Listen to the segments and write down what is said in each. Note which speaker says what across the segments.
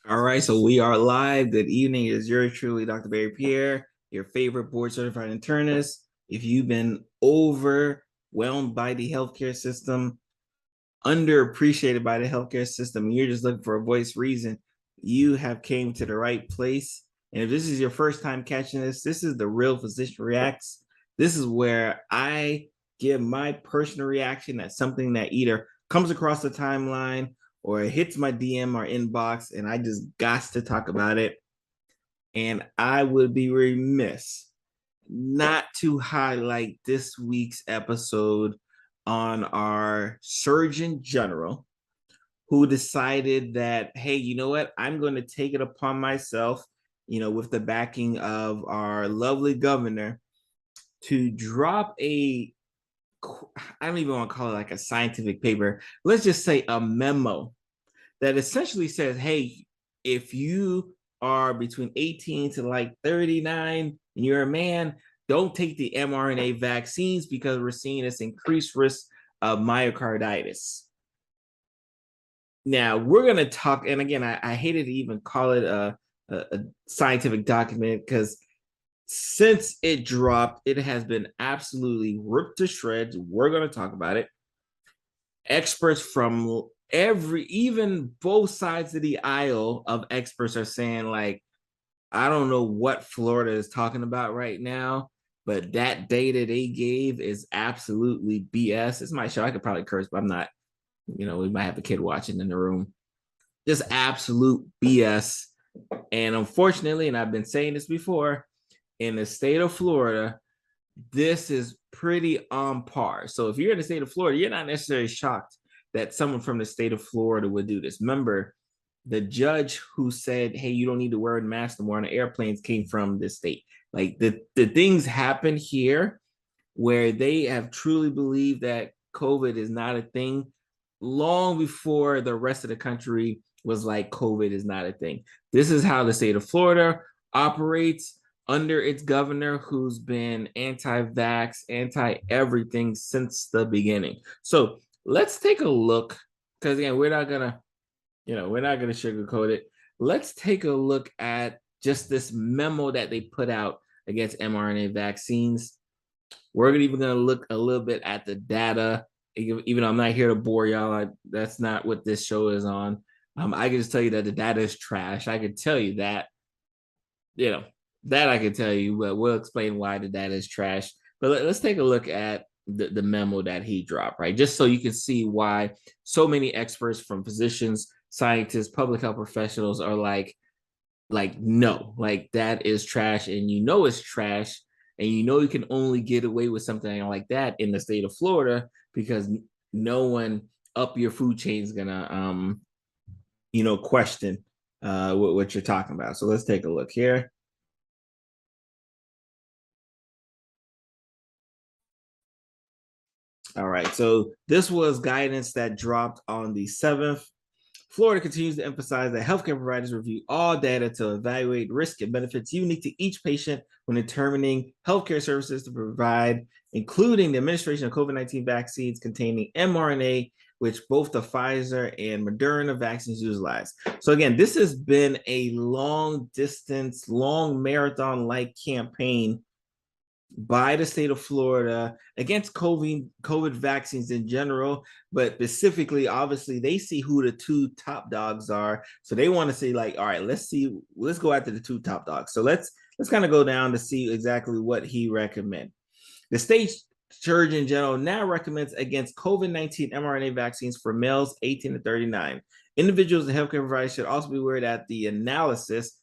Speaker 1: All right, so we are live. Good evening. It is yours truly, Dr. Barry Pierre, your favorite board certified internist. If you've been overwhelmed by the healthcare system, underappreciated by the healthcare system, and you're just looking for a voice reason, you have came to the right place. And if this is your first time catching this is the Real Physician Reacts. This is where I give my personal reaction at something that either comes across the timeline or it hits my DM or inbox, and I just got to talk about it. And I would be remiss not to highlight this week's episode on our Surgeon General, who decided that, hey, you know what? I'm going to take it upon myself, with the backing of our lovely governor, to drop I don't even want to call it like a scientific paper. Let's just say a memo that essentially says, hey, if you are between 18 to like 39 and you're a man, don't take the mRNA vaccines because we're seeing this increased risk of myocarditis. Now we're going to talk, and again, I hated to even call it a scientific document because since it dropped, it has been absolutely ripped to shreds. We're going to talk about it. Experts from even both sides of the aisle of experts are saying, like, I don't know what Florida is talking about right now, but that data they gave is absolutely BS. It's my show. I could probably curse, but I'm not. We might have a kid watching in the room. Just absolute BS. And unfortunately, and I've been saying this before, in the state of Florida, this is pretty on par. So if you're in the state of Florida, you're not necessarily shocked that someone from the state of Florida would do this. Remember, the judge who said, hey, you don't need to wear a mask no more on the airplanes came from this state. Like the things happen here where they have truly believed that COVID is not a thing long before the rest of the country was like, COVID is not a thing. This is how the state of Florida operates under its governor, who's been anti-vax, anti-everything since the beginning. So let's take a look, because again, we're not gonna sugarcoat it. Let's take a look at just this memo that they put out against mRNA vaccines. We're even gonna look a little bit at the data, even though I'm not here to bore y'all. That's not what this show is on. I can just tell you that the data is trash. I can tell you that, you know, that I can tell you, but we'll explain why the data is trash. But let's take a look at the memo that he dropped, right? Just so you can see why so many experts from physicians, scientists, public health professionals are like, no, like that is trash, and it's trash, and you can only get away with something like that in the state of Florida because no one up your food chain is gonna question what you're talking about. So let's take a look here. All right, so this was guidance that dropped on the 7th. Florida continues to emphasize that healthcare providers review all data to evaluate risk and benefits unique to each patient when determining healthcare services to provide, including the administration of COVID-19 vaccines containing mRNA, which both the Pfizer and Moderna vaccines utilize. So again, this has been a long distance, long marathon-like campaign by the state of Florida against COVID vaccines in general, but specifically, obviously, they see who the two top dogs are. So they want to say, like, all right, let's go after the two top dogs. So let's kind of go down to see exactly what he recommends. The state Surgeon General now recommends against COVID-19 mRNA vaccines for males 18 to 39. Individuals and healthcare providers should also be aware that the analysis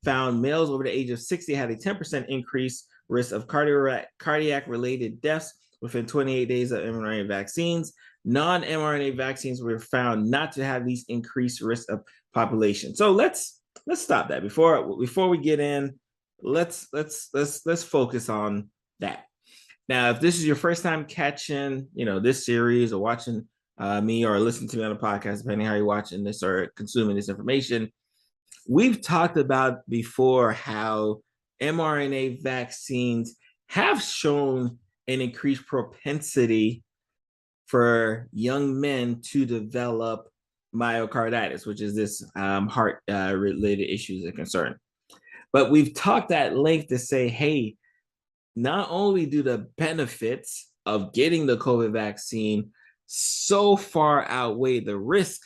Speaker 1: found males over the age of 60 had a 10% increased risk of cardiac-related deaths within 28 days of mRNA vaccines. Non-mRNA vaccines were found not to have these increased risks of population. So let's stop that before we get in. Let's focus on that. Now, if this is your first time catching, this series or watching me or listening to me on a podcast, depending how you're watching this or consuming this information, we've talked about before how mRNA vaccines have shown an increased propensity for young men to develop myocarditis, which is this heart related issues and concern. But we've talked at length to say, hey, not only do the benefits of getting the COVID vaccine so far outweigh the risk,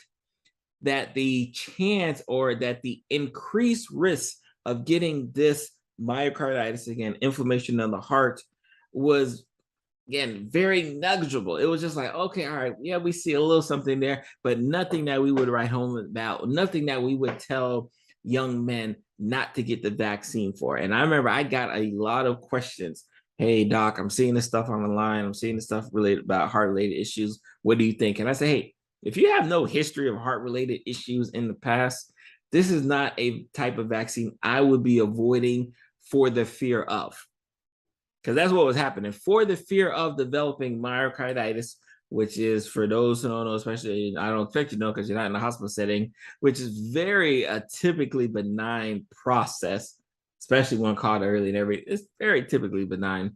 Speaker 1: that the chance or that the increased risk of getting this myocarditis, again, inflammation of the heart, was again very negligible. It was just like, okay, all right, yeah, we see a little something there, but nothing that we would write home about, nothing that we would tell young men not to get the vaccine for. And I remember I got a lot of questions. Hey, doc, I'm seeing this stuff on the line. I'm seeing this stuff related about heart related issues. What do you think? And I say, hey, if you have no history of heart related issues in the past, this is not a type of vaccine I would be avoiding for the fear of. Because that's what was happening. For the fear of developing myocarditis, which is, for those who don't know, especially, I don't expect you to know because you're not in a hospital setting, which is very a typically benign process, especially when caught early and everything. It's very typically benign.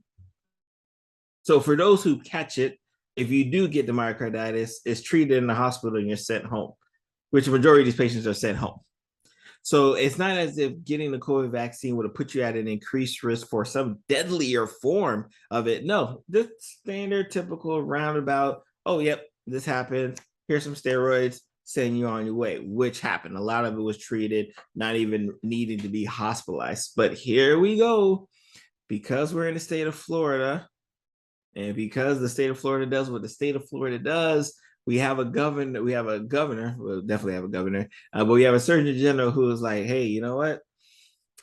Speaker 1: So for those who catch it, if you do get the myocarditis, it's treated in the hospital and you're sent home, which the majority of these patients are sent home. So it's not as if getting the COVID vaccine would have put you at an increased risk for some deadlier form of it. No, the standard, typical roundabout, oh, yep, this happened. Here's some steroids, send you on your way, which happened. A lot of it was treated, not even needing to be hospitalized. But here we go. Because we're in the state of Florida, and because the state of Florida does what the state of Florida does, we have a governor. We'll definitely have a governor, but we have a surgeon general who is like, hey, you know what?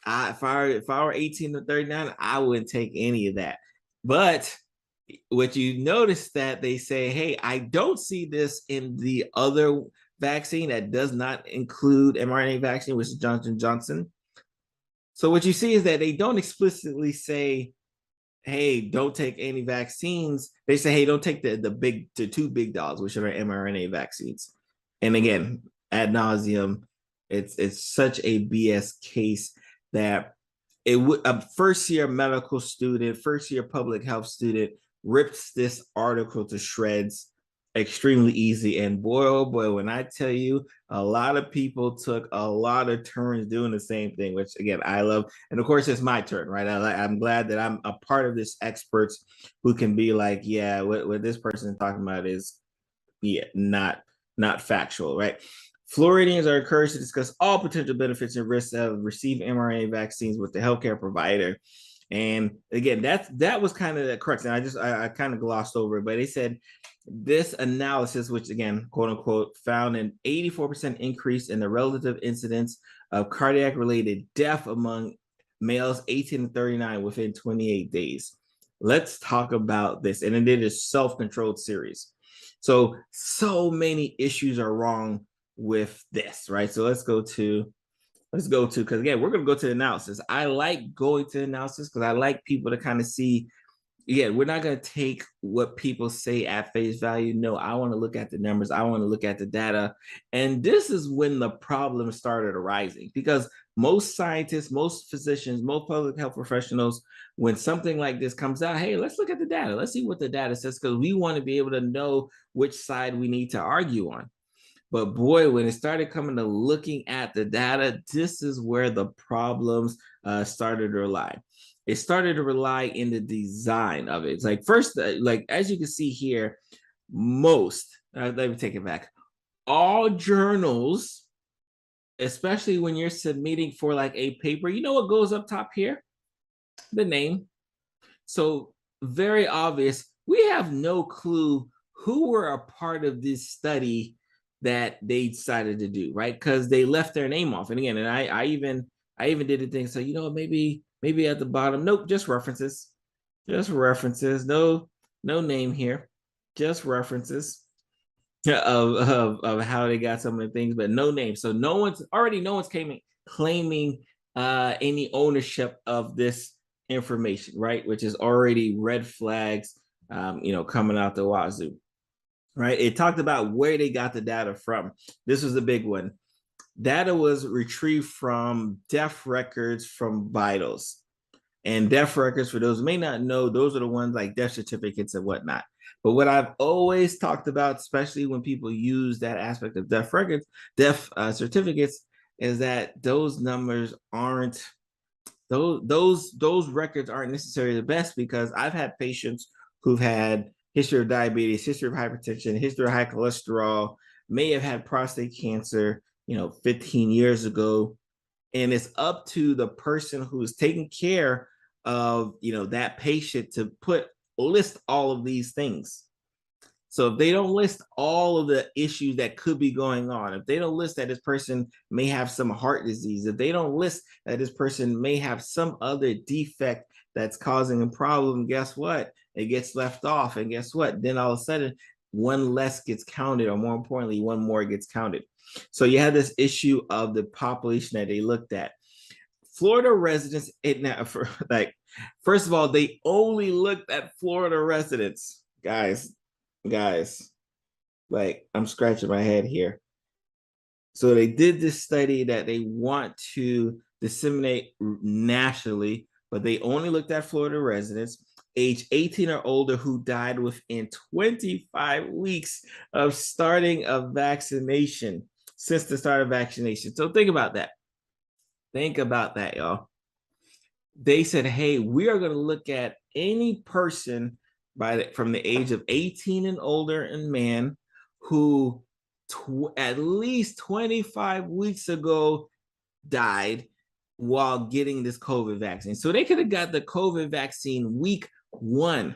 Speaker 1: If I were 18 to 39, I wouldn't take any of that. But what you notice that they say, hey, I don't see this in the other vaccine that does not include mRNA vaccine, which is Johnson & Johnson. So what you see is that they don't explicitly say, hey, don't take any vaccines. They say, hey, don't take the two big dogs, which are mRNA vaccines. And again, ad nauseum, it's such a BS case that it would a first year medical student, first year public health student rips this article to shreds extremely easy. And boy, oh boy, when I tell you, a lot of people took a lot of turns doing the same thing, which again, I love. And of course, it's my turn, right? I'm glad that I'm a part of this experts who can be like, yeah, what this person is talking about is not factual, right? Floridians are encouraged to discuss all potential benefits and risks of receiving mRNA vaccines with the healthcare provider. And again, that was kind of the crux. And I kind of glossed over it, but they said this analysis, which again, quote unquote, found an 84% increase in the relative incidence of cardiac related death among males 18 to 39 within 28 days. Let's talk about this. And it is a self-controlled series. So many issues are wrong with this, right? So let's go to, because again, we're going to go to the analysis. I like going to analysis because I like people to kind of see, yeah, we're not going to take what people say at face value. No, I want to look at the numbers. I want to look at the data. And this is when the problem started arising, because most scientists, most physicians, most public health professionals, when something like this comes out, hey, let's look at the data. Let's see what the data says, because we want to be able to know which side we need to argue on. But boy, when it started coming to looking at the data, this is where the problems started to lie. It started to rely in the design of it. It's like first, like as you can see here, let me take it back. All journals, especially when you're submitting for like a paper, you know what goes up top here? The name. So very obvious. We have no clue who were a part of this study that they decided to do, right? Because they left their name off. And again, and I even did a thing. So, you know, maybe at the bottom, nope, just references. No name here, just references of how they got some of the things, but no name. So no one's claiming any ownership of this information, right? Which is already red flags, coming out the wazoo. Right, it talked about where they got the data from. This was the big one. Data was retrieved from death records from vitals. And death records, for those who may not know, those are the ones like death certificates and whatnot. But what I've always talked about, especially when people use that aspect of death records, death certificates, is that those numbers aren't those records aren't necessarily the best, because I've had patients who've had history of diabetes, history of hypertension, history of high cholesterol, may have had prostate cancer, 15 years ago, and it's up to the person who's taking care of that patient to list all of these things. So if they don't list all of the issues that could be going on, if they don't list that this person may have some heart disease, if they don't list that this person may have some other defect that's causing a problem, guess what? It gets left off. And guess what? Then all of a sudden, one less gets counted, or more importantly, one more gets counted. So you have this issue of the population that they looked at. Florida residents, first of all, they only looked at Florida residents, guys. Like, I'm scratching my head here. So they did this study that they want to disseminate nationally, but they only looked at Florida residents age 18 or older who died within 25 weeks of starting a vaccination, since the start of vaccination. So think about that. Think about that, y'all. They said, hey, we are going to look at any person from the age of 18 and older and man who at least 25 weeks ago died while getting this COVID vaccine. So they could have got the COVID vaccine week 1.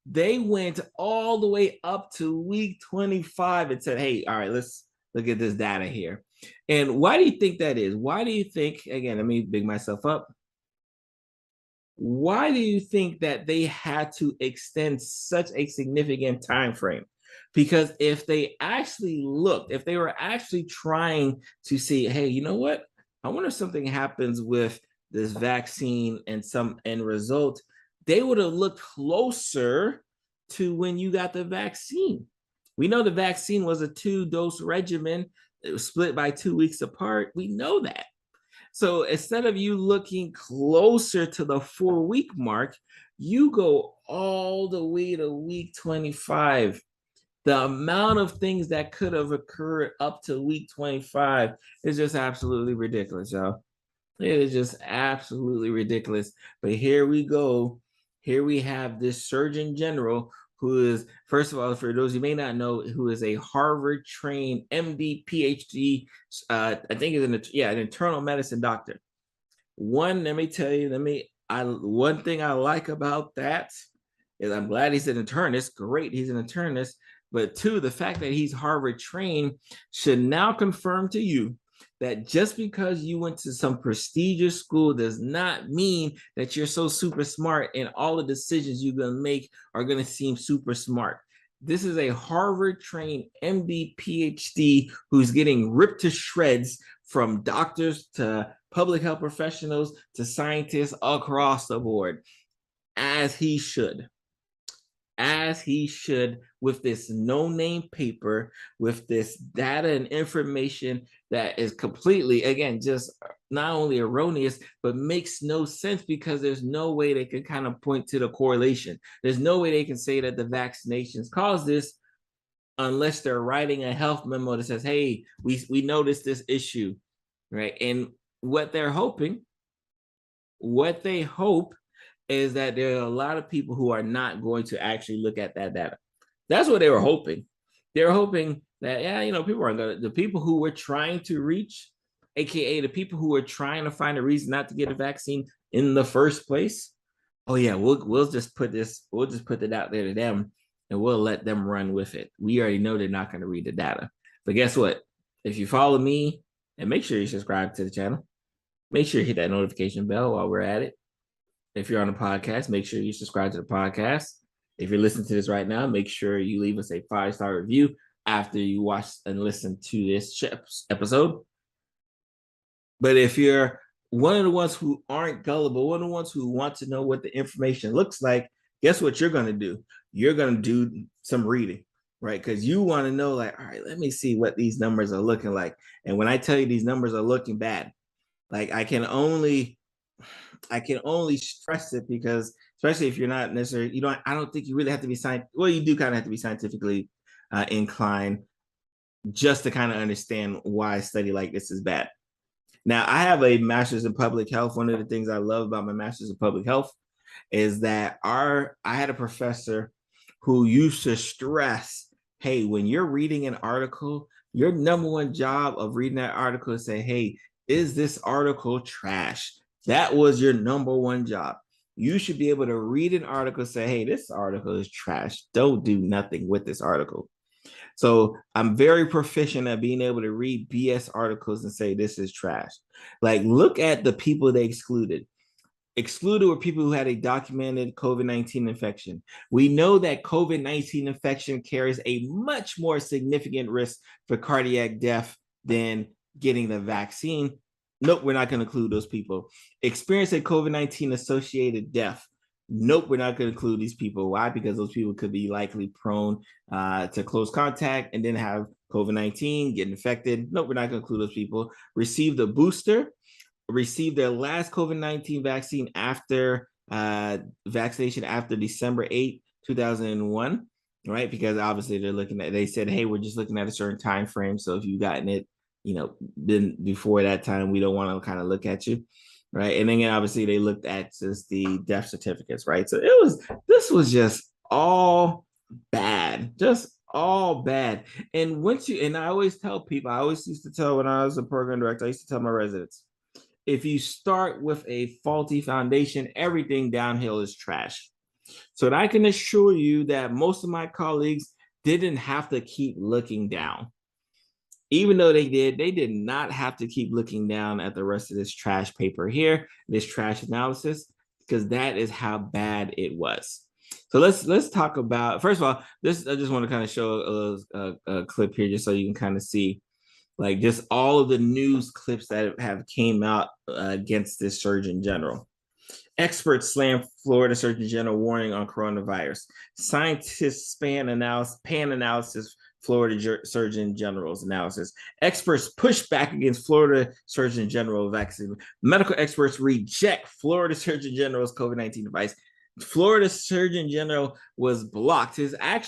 Speaker 1: They went all the way up to week 25 and said, hey, all right, let's look at this data here. And why do you think that is? Why do you think, again, let me big myself up. Why do you think that they had to extend such a significant time frame? Because if they actually looked, if they were actually trying to see, hey, you know what? I wonder if something happens with this vaccine and some end result, they would have looked closer to when you got the vaccine. We know the vaccine was a 2-dose regimen. It was split by 2 weeks apart. We know that. So instead of you looking closer to the 4-week mark, you go all the way to week 25. The amount of things that could have occurred up to week 25 is just absolutely ridiculous, y'all. It is just absolutely ridiculous. But here we go. Here we have this Surgeon General who is, first of all, for those who may not know, who is a Harvard-trained MD, PhD, I think is an internal medicine doctor. One, let me tell you, one thing I like about that is I'm glad he's an internist. Great, he's an internist. But two, the fact that he's Harvard trained should now confirm to you that just because you went to some prestigious school does not mean that you're so super smart and all the decisions you're going to make are going to seem super smart. This is a Harvard trained MD, PhD who's getting ripped to shreds from doctors to public health professionals to scientists across the board, as he should. As he should, with this no-name paper, with this data and information that is completely, again, just not only erroneous, but makes no sense, because there's no way they can kind of point to the correlation. There's no way they can say that the vaccinations cause this unless they're writing a health memo that says, hey, we noticed this issue, right? And what they hope is that there are a lot of people who are not going to actually look at that data. That's what they were hoping. They were hoping that, people aren't going to, the people who were trying to reach, AKA the people who were trying to find a reason not to get a vaccine in the first place. Oh yeah, we'll just put it out there to them and we'll let them run with it. We already know they're not going to read the data. But guess what? If you follow me, and make sure you subscribe to the channel, make sure you hit that notification bell while we're at it. If you're on a podcast, make sure you subscribe to the podcast. If you're listening to this right now, make sure you leave us a 5-star review after you watch and listen to this episode. But if you're one of the ones who aren't gullible, one of the ones who want to know what the information looks like, guess what you're going to do? You're going to do some reading, right? Because you want to know, like, all right, let me see what these numbers are looking like. And when I tell you these numbers are looking bad, like I can only stress it because, especially if you're not necessarily, I don't think you really have to be well, you do kind of have to be scientifically inclined just to kind of understand why a study like this is bad. Now, I have a master's in public health. One of the things I love about my master's in public health is that I had a professor who used to stress, hey, when you're reading an article, your number one job of reading that article is say, hey, is this article trash? That was your number one job. You should be able to read an article, say, hey, this article is trash. Don't do nothing with this article. So I'm very proficient at being able to read BS articles and say this is trash. Like, look at the people they excluded. Excluded were people who had a documented COVID-19 infection. We know that COVID-19 infection carries a much more significant risk for cardiac death than getting the vaccine. Nope, we're not going to include those people. Experience a COVID-19 associated death. Nope, we're not going to include these people. Why? Because those people could be likely prone to close contact and then have COVID-19, get infected. Nope, we're not going to include those people. Receive the booster, receive their last COVID-19 vaccine after vaccination after December 8, 2001, right? Because obviously they said, hey, we're just looking at a certain time frame. So if you've gotten it, then before that time, we don't want to kind of look at you. Right. And then obviously they looked at just the death certificates. Right. So this was just all bad, just all bad. And I always tell people, I always used to tell when I was a program director, I used to tell my residents, if you start with a faulty foundation, everything downhill is trash. So I can assure you that most of my colleagues didn't have to keep looking down. Even though they did not have to keep looking down at the rest of this trash paper here, this trash analysis, because that is how bad it was. So let's talk about, first of all, this, I just want to kind of show a clip here just so you can kind of see like just all of the news clips that have came out against this Surgeon General. Experts slam Florida Surgeon General warning on coronavirus. Scientists pan analysis Florida Surgeon General's analysis. Experts push back against Florida Surgeon General vaccine. Medical experts reject Florida Surgeon General's COVID-19 device. Florida Surgeon General was blocked.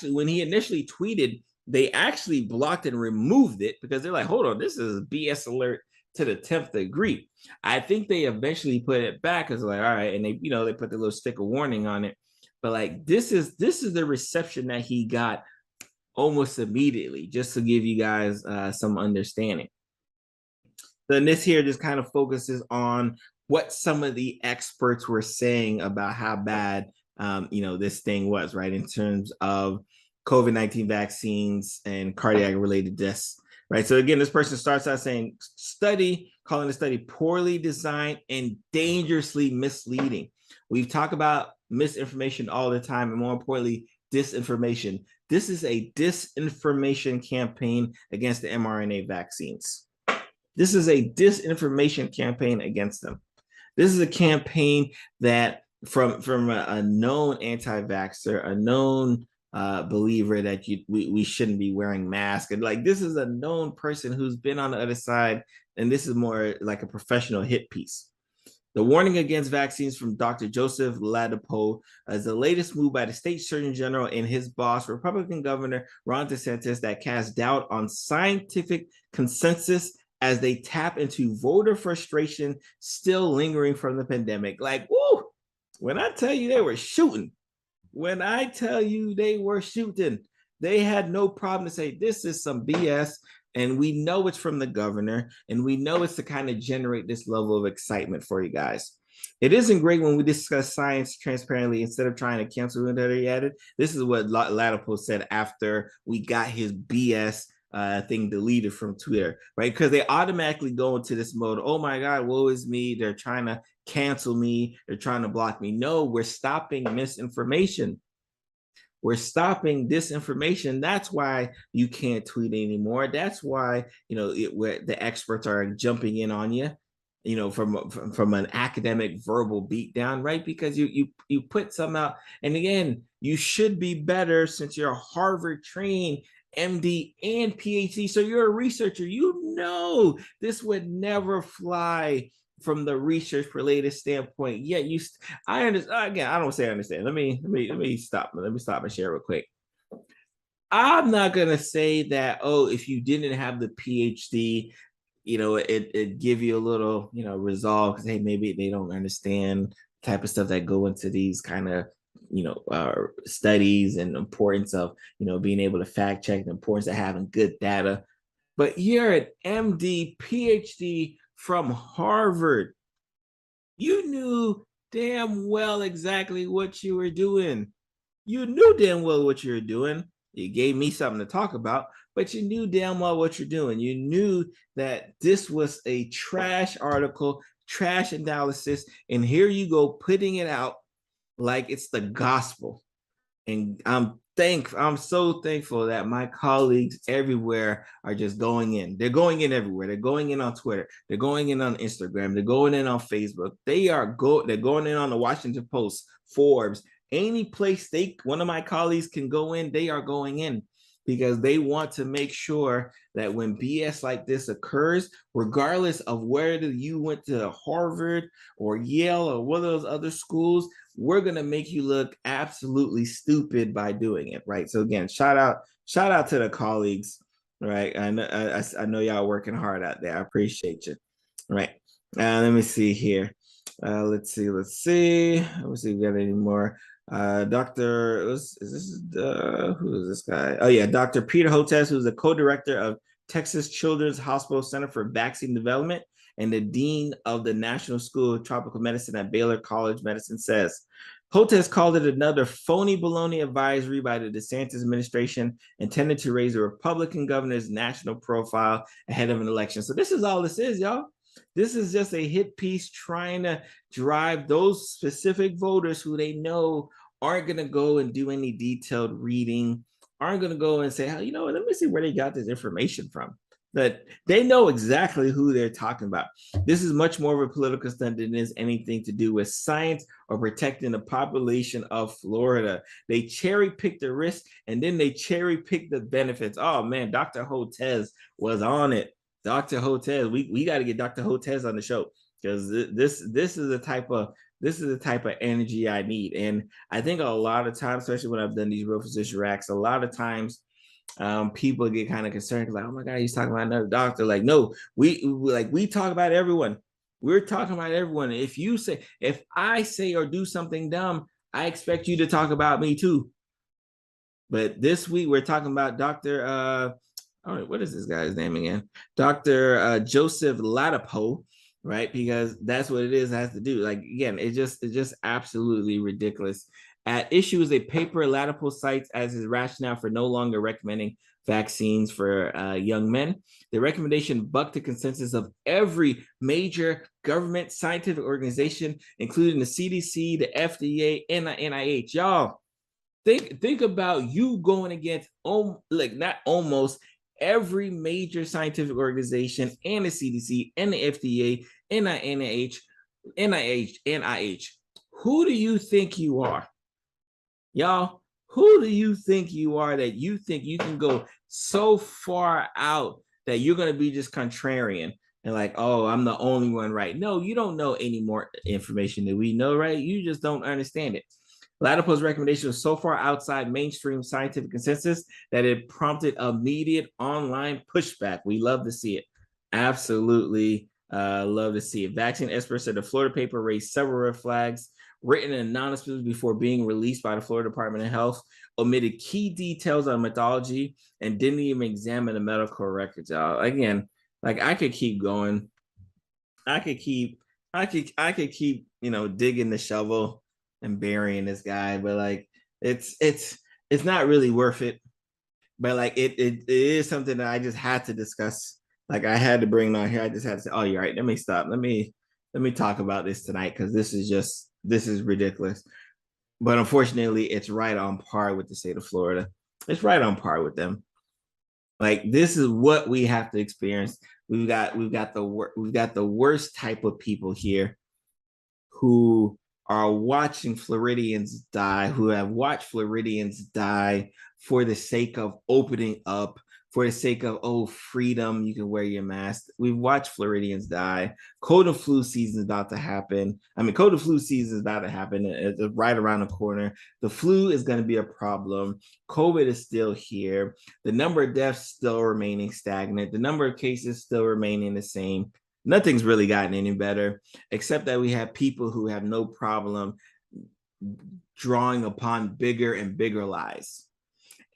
Speaker 1: When he initially tweeted, they actually blocked and removed it because they're like, hold on, this is a BS alert to the 10th degree. I think they eventually put it back as like, all right, and they put the little sticker warning on it. But like this is the reception that he got almost immediately, just to give you guys some understanding. Then this here just kind of focuses on what some of the experts were saying about how bad this thing was, right, in terms of COVID-19 vaccines and cardiac related deaths, right? So again, this person starts out saying calling the study poorly designed and dangerously misleading. We've talked about misinformation all the time, and more importantly, disinformation. This is a disinformation campaign against the mRNA vaccines. This is a disinformation campaign against them. This is a campaign that from a known anti-vaxxer, a known believer that we shouldn't be wearing masks. And like, this is a known person who's been on the other side, and this is more like a professional hit piece. The warning against vaccines from Dr. Joseph Ladapo is the latest move by the state surgeon general and his boss, Republican Governor Ron DeSantis, that casts doubt on scientific consensus as they tap into voter frustration still lingering from the pandemic. Like, woo, when I tell you they were shooting, they had no problem to say this is some BS. And we know it's from the governor, and we know it's to kind of generate this level of excitement for you guys. It isn't great when we discuss science transparently instead of trying to cancel whatever he added. This is what Ladapo said after we got his BS thing deleted from Twitter, right? Because they automatically go into this mode. Oh my God, woe is me. They're trying to cancel me. They're trying to block me. No, we're stopping misinformation. We're stopping disinformation. That's why you can't tweet anymore. That's why, where the experts are jumping in on you, from an academic verbal beatdown, right? Because you put something out. And again, you should be better since you're Harvard trained MD and PhD. So you're a researcher. This would never fly from the research related standpoint. Yeah, I understand. Again, I don't say I understand. Let me stop. Let me stop and share real quick. I'm not gonna say that, oh, if you didn't have the PhD, it give you a little, resolve because hey, maybe they don't understand type of stuff that go into these kind of studies and importance of being able to fact check, the importance of having good data. But you're an MD, PhD from Harvard. You knew damn well exactly what you were doing. You knew damn well what you were doing. You gave me something to talk about, but you knew damn well what you're doing. You knew that this was a trash article, trash analysis, and here you go putting it out like it's the gospel. And I'm so thankful that my colleagues everywhere are just going in. They're going in everywhere. They're going in on Twitter. They're going in on Instagram. They're going in on Facebook. They're going in on the Washington Post, Forbes, any place one of my colleagues can go in, they are going in because they want to make sure that when BS like this occurs, regardless of whether you went to Harvard or Yale or one of those other schools, we're going to make you look absolutely stupid by doing it, right? So again, shout out to the colleagues, right? I know y'all working hard out there. I appreciate you, right? Let me see here. Let's see. Let me see if we got any more. Who is this guy? Oh yeah, Dr. Peter Hotez, who's the co-director of Texas Children's Hospital Center for Vaccine Development and the dean of the National School of Tropical Medicine at Baylor College of Medicine, says Hotez called it another phony baloney advisory by the DeSantis administration intended to raise the Republican governor's national profile ahead of an election. So this is all this is, y'all. This is just a hit piece trying to drive those specific voters who they know aren't going to go and do any detailed reading, aren't going to go and say, oh, let me see where they got this information from. That they know exactly who they're talking about. This is much more of a political stunt than it is anything to do with science or protecting the population of Florida. They cherry pick the risk and then they cherry pick the benefits. Oh man, Dr. Hotez was on it. Dr. Hotez, we got to get Dr. Hotez on the show because this is the type of energy I need. And I think a lot of times, especially when I've done these real physician racks, a lot of times people get kind of concerned like, oh my God, he's talking about another doctor. Like, no, we talk about everyone. We're talking about everyone. If I say or do something dumb, I expect you to talk about me too. But this week we're talking about Dr. What is this guy's name again? Dr. Joseph Ladapo, right? Because that's what it has to do. Like again, it's just absolutely ridiculous. At issue is a paper Ladapo cites as his rationale for no longer recommending vaccines for young men. The recommendation bucked the consensus of every major government scientific organization, including the CDC, the FDA, and the NIH. Y'all, think about you going against not almost every major scientific organization and the CDC and the FDA and the NIH. Who do you think you are? Y'all, who do you think you are that you think you can go so far out that you're going to be just contrarian and like, oh, I'm the only one right? No, you don't know any more information than we know, right? You just don't understand it. Ladapo's recommendation was so far outside mainstream scientific consensus that it prompted immediate online pushback. We love to see it. Absolutely love to see it. Vaccine experts said the Florida paper raised several red flags, written anonymously before being released by the Florida Department of Health, omitted key details on methodology, and didn't even examine the medical records. Y'all. Again, like I could keep going. I could keep, digging the shovel and burying this guy, but like it's not really worth it. But like it is something that I just had to discuss. Like I had to bring it on here. I just had to say, oh, you're right. Let me stop. Let me talk about this tonight because this is ridiculous. But unfortunately, it's right on par with the state of Florida. It's right on par with them. Like this is what we have to experience. We've got the worst type of people here who are watching Floridians die, who have watched Floridians die for the sake of opening up for the sake of, oh, freedom, you can wear your mask. We've watched Floridians die. Cold and flu season is about to happen. I mean, cold and flu season is about to happen. It's right around the corner. The flu is going to be a problem. COVID is still here. The number of deaths still remaining stagnant. The number of cases still remaining the same. Nothing's really gotten any better, except that we have people who have no problem drawing upon bigger and bigger lies.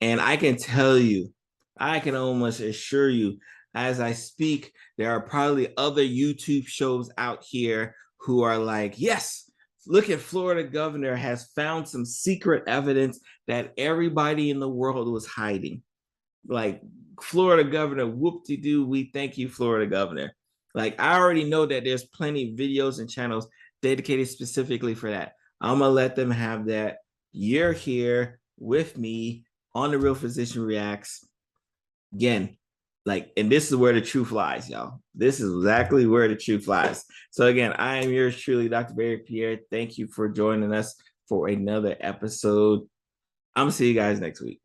Speaker 1: And I can tell you, I can almost assure you, as I speak, there are probably other YouTube shows out here who are like, yes, look at Florida governor has found some secret evidence that everybody in the world was hiding. Like, Florida governor, whoop-de-doo, we thank you, Florida governor. Like, I already know that there's plenty of videos and channels dedicated specifically for that. I'm gonna let them have that. You're here with me on The Real Physician Reacts. Again, like, and this is where the truth lies, y'all. This is exactly where the truth lies. So again, I am yours truly, Dr. Barry Pierre. Thank you for joining us for another episode. I'm gonna see you guys next week.